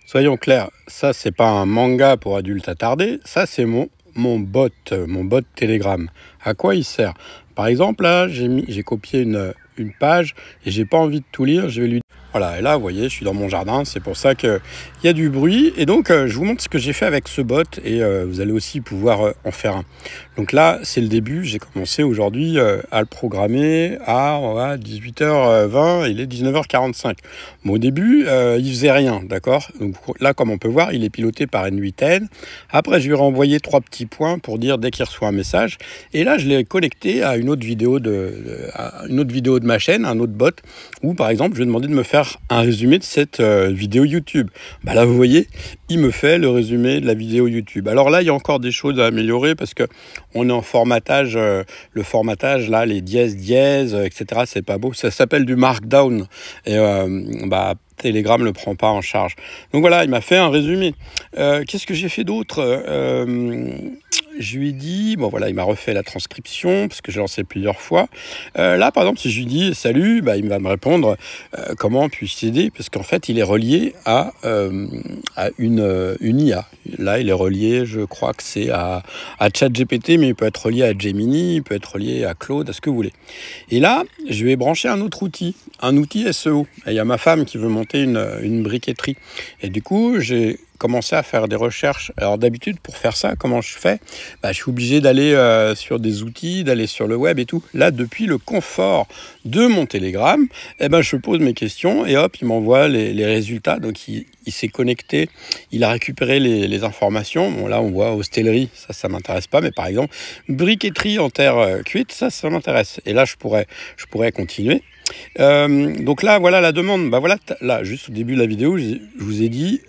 Soyons clairs, ça c'est pas un manga pour adultes attardés, ça c'est mon bot Telegram. À quoi il sert? Par exemple, là, j'ai copié une page et j'ai pas envie de tout lire, je vais lui... Voilà, et là, vous voyez, je suis dans mon jardin, c'est pour ça qu'il y a du bruit. Et donc, je vous montre ce que j'ai fait avec ce bot et vous allez aussi pouvoir en faire un. Donc là, c'est le début, j'ai commencé aujourd'hui à le programmer à 18h20, il est 19h45. Bon, au début, il faisait rien, d'accord? Donc là, comme on peut voir, il est piloté par N8N. Après, je lui ai renvoyé 3 petits points pour dire dès qu'il reçoit un message. Et là, je l'ai connecté à une autre vidéo de ma chaîne, un autre bot, où par exemple, je lui ai demandé de me faire un résumé de cette vidéo YouTube. Bah là, vous voyez, il me fait le résumé de la vidéo YouTube. Alors là, il y a encore des choses à améliorer parce que on est en formatage, le formatage là, les dièses, etc. C'est pas beau. Ça s'appelle du Markdown et Telegram le prend pas en charge. Donc voilà, il m'a fait un résumé. Qu'est-ce que j'ai fait d'autre? Je lui ai dit, bon voilà, il m'a refait la transcription parce que j'ai lancé plusieurs fois. Là, par exemple, si je lui dis salut, il va me répondre comment puis-je t'aider, parce qu'en fait, il est relié à une IA. Là, il est relié, je crois que c'est à ChatGPT, mais il peut être relié à Gemini, il peut être relié à Claude, à ce que vous voulez. Et là, je vais brancher un autre outil, un outil SEO. Et il y a ma femme qui veut monter une briqueterie. Et du coup, j'ai commencé à faire des recherches. Alors d'habitude, pour faire ça, comment je fais? Je suis obligé d'aller sur des outils, d'aller sur le web et tout. Là, depuis le confort de mon Telegram, je pose mes questions et hop, il m'envoie les résultats. Donc, il s'est connecté, il a récupéré les informations. Bon, là, on voit hostellerie, ça m'intéresse pas. Mais par exemple, briqueterie en terre cuite, ça m'intéresse. Et là, je pourrais continuer. Donc là, voilà la demande. Voilà, là, juste au début de la vidéo, je vous ai dit,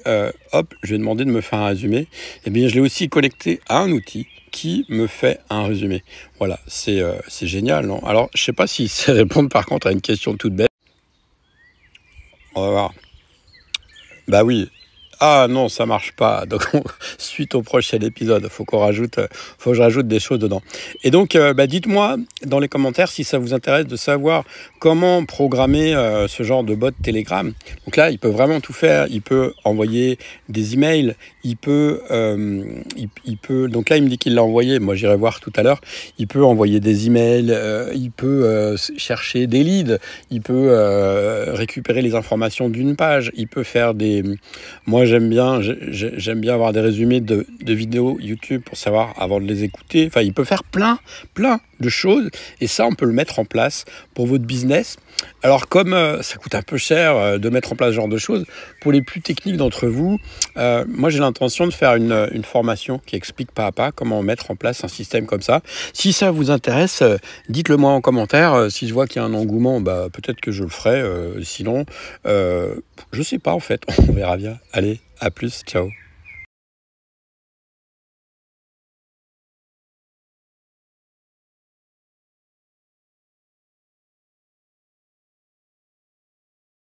hop, je vais demander de me faire un résumé. Eh bien, je l'ai aussi connecté à un outil qui me fait un résumé. Voilà, c'est génial, non? Alors, je sais pas si c'est répondre par contre à une question toute bête. On va voir. Bah oui. Ah non, ça marche pas. Donc, suite au prochain épisode, faut que je rajoute des choses dedans. Et donc, dites-moi dans les commentaires si ça vous intéresse de savoir comment programmer ce genre de bot Telegram. Donc là, il peut vraiment tout faire. Il peut envoyer des emails. Il peut. Donc là, il me dit qu'il l'a envoyé. Moi, j'irai voir tout à l'heure. Il peut envoyer des emails. Il peut chercher des leads. Il peut récupérer les informations d'une page. Il peut faire des. Moi, j'aime bien avoir des résumés de vidéos YouTube pour savoir avant de les écouter. Enfin, il peut faire plein de choses et ça, on peut le mettre en place pour votre business. Alors, comme ça coûte un peu cher de mettre en place ce genre de choses, pour les plus techniques d'entre vous, moi, j'ai l'intention de faire une formation qui explique pas à pas comment mettre en place un système comme ça. Si ça vous intéresse, dites-le moi en commentaire. Si je vois qu'il y a un engouement, peut-être que je le ferai. Sinon, je sais pas en fait. On verra bien. Allez, à plus. Ciao.